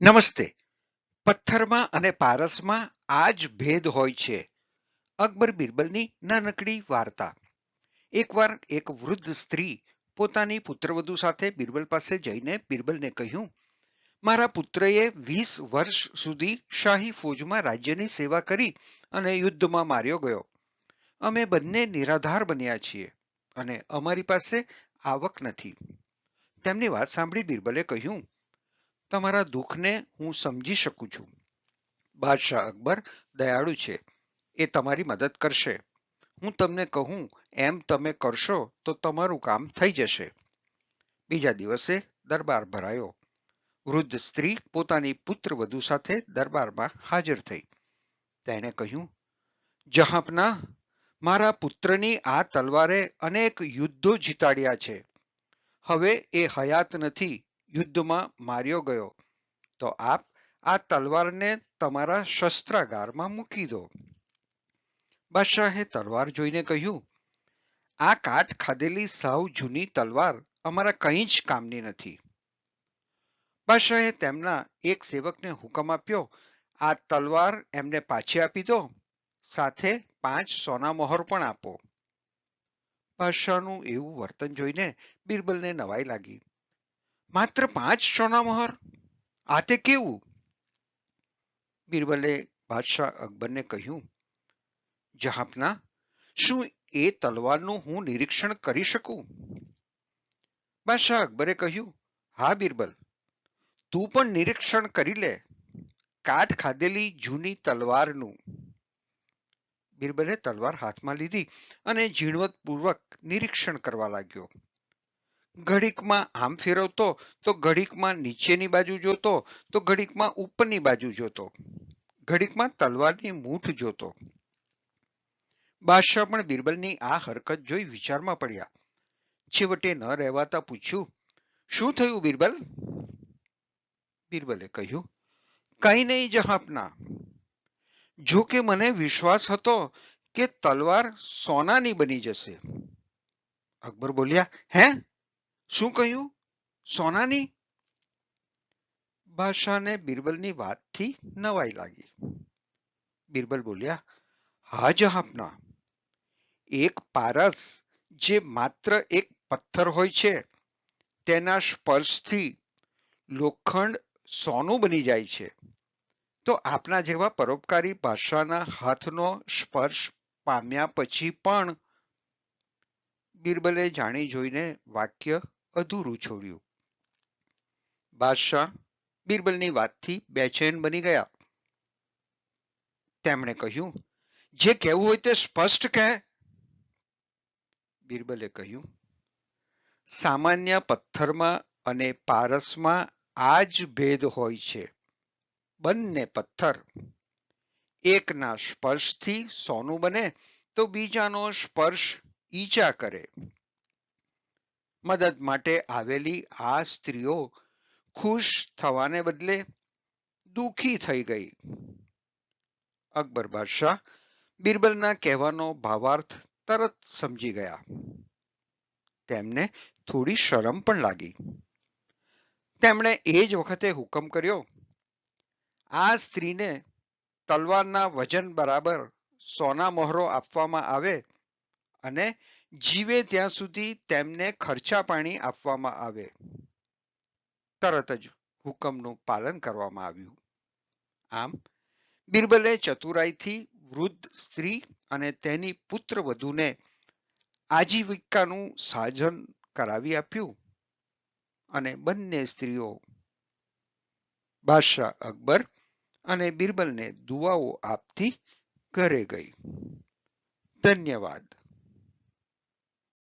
નમસ્તે. પથ્થરમાં અને પારસમાં આ જ ભેદ હોય છે. અકબર બિરબલની નાનકડી વાર્તા. એકવાર એક વૃદ્ધ સ્ત્રી પોતાની પુત્રવધુ સાથે બિરબલ પાસે જઈને બિરબલને કહ્યું, મારા પુત્રએ 20 વર્ષ સુધી શાહી ફૌજમાં રાજ્યની સેવા કરી અને યુદ્ધમાં માર્યો ગયો. અમે બંને નિરાધાર બન્યા છીએ અને અમારી પાસે આવક નથી. તેમની વાત સાંભળી બિરબલે કહ્યું, તમારા દુઃખને હું સમજી શકું છું. બાદશાહ અકબર દયાળુ છે, એ તમારી મદદ કરશે. હું તમને કહું એમ તમે કરશો તો તમારું કામ થઈ જશે. બીજા દિવસે દરબાર ભરાયો. વૃદ્ધ સ્ત્રી પોતાની પુત્રવધુ સાથે દરબારમાં હાજર થઈ. તેણે કહ્યું, જહાંપનાહ, મારા પુત્રની આ તલવારે અનેક યુદ્ધો જીતાડ્યા છે. હવે એ હયાત નથી, યુદ્ધમાં માર્યો ગયો. તો આપ આ તલવારને તમારા શસ્ત્રાગારમાં મૂકી દો. બાદશાહે તલવાર જોઈને કહ્યું, આ કાટ ખાધેલી સાવ જૂની તલવાર અમારા કંઈ જ કામની નથી. બાદશાહે તેમના એક સેવકને હુકમ આપ્યો, આ તલવાર એમને પાછી આપી દો, સાથે 5 સોના મોહર પણ આપો. બાદશાહનું એવું વર્તન જોઈને બિરબલને નવાઈ લાગી. માત્ર 5 સોના મોહર? આ તે કેવું? બિરબલે બાદશાહ અકબરને કહ્યું, જહાંપનાહ, શું એ તલવારનું હું નિરીક્ષણ કરી શકું? બાદશાહ અકબરે કહ્યું, હા બિરબલ, તું પણ નિરીક્ષણ કરી લે, કાટ ખાધેલી જૂની તલવારનું. બિરબલે તલવાર હાથમાં લીધી અને ઝીણવટપૂર્વક નિરીક્ષણ કરવા લાગ્યો. ઘડીકમાં આમ ફેરવતો તો ઘડીકમાં નીચેની બાજુ જોતો તો ઘડીકમાં ઉપરની બાજુ જોતો, ઘડીકમાં તલવારની મૂઠ જોતો. બાદશાહ પણ બિરબલની આ હરકત જોઈ વિચારમાં પડ્યા. છેવટે ન રહેવાતા પૂછ્યું, શું થયું બિરબલ? બિરબલે કહ્યું, કંઈ નહીં જહાંપનાહ. જો કે મને વિશ્વાસ હતો કે તલવાર સોનાની બની જશે. અકબર બોલ્યા, હે? શું કહ્યું? સોનાની? બાદશાહને બિરબલની વાતથી નવાઈ લાગી. બિરબલ બોલ્યા, હા જહાંપનાહ, એક પારસ જે માત્ર એક પથ્થર હોય છે, તેના સ્પર્શથી લોખંડ સોનું બની જાય છે. તો આપના જેવા પરોપકારી બાદશાહના હાથનો સ્પર્શ પામ્યા પછી પણ. બિરબલે જાણી જોઈને વાક્ય અધૂરું છોડ્યું. બાદશાહ બિરબલની વાતથી બેચેન બની ગયા. તેમણે કહ્યું, જે કહેવું હોય તે સ્પષ્ટ કહે. બિરબલે કહ્યું, સામાન્ય પથ્થરમાં અને પારસમાં આ જ ભેદ હોય છે. બંને પથ્થર એકના સ્પર્શથી સોનું બને તો બીજાનો સ્પર્શ ઈજા કરે. મદદ માટે આવેલી આ સ્ત્રીઓ ખુશ થવાને બદલે દુઃખી થઈ ગઈ. અકબર બાદશાહ બિરબલના કહેવાનો ભાવાર્થ તરત સમજી ગયા. તેમને થોડી શરમ પણ લાગી. તેમણે એ જ વખતે હુકમ કર્યો, આ સ્ત્રીને તલવારના વજન બરાબર સોના મોહરો આપવામાં આવે અને જીવે ત્યાં સુધી તેમને ખર્ચા પાણી આપવામાં આવે. તરત જ હુકમનું પાલન કરવામાં આવ્યું. આમ બિરબલે ચતુરાઈથી વૃદ્ધ સ્ત્રી અને તેની પુત્રવધૂને આજીવિકાનું સાધન કરાવી આપ્યું અને બંને સ્ત્રીઓ બાદશાહ અકબર અને બિરબલને દુઆઓ આપતી ઘરે ગઈ. ધન્યવાદ.